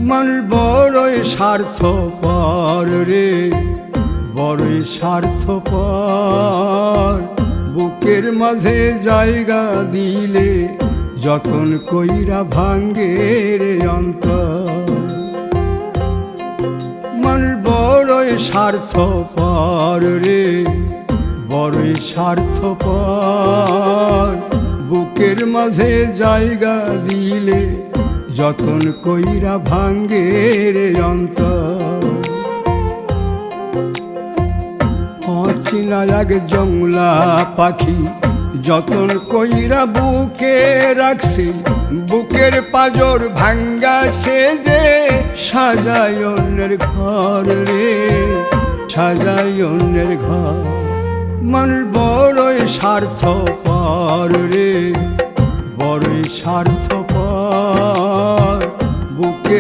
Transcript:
মানুষ বড়ই স্বার্থপর রে, বড়ই স্বার্থপর। বুকের মাঝে জায়গা দিলে যতন কইরা ভাঙ্গে রে অন্তর। মানুষ বড়ই স্বার্থপর রে, বড়ই স্বার্থপর। বুকের মাঝে জায়গা দিলে যতন কইরা ভাঙ্গে রে অন্তর। অচিনা এক জংলা পাখি যতন কইরা বুকে রাখছি, বুকের পাজর ভাঙ্গা সে যে সাজায় অন্যের ঘর রে, সাজায় অন্যের ঘর। মানুষ বড়ই স্বার্থপর রে, বড়ই স্বার্থপর। বুকে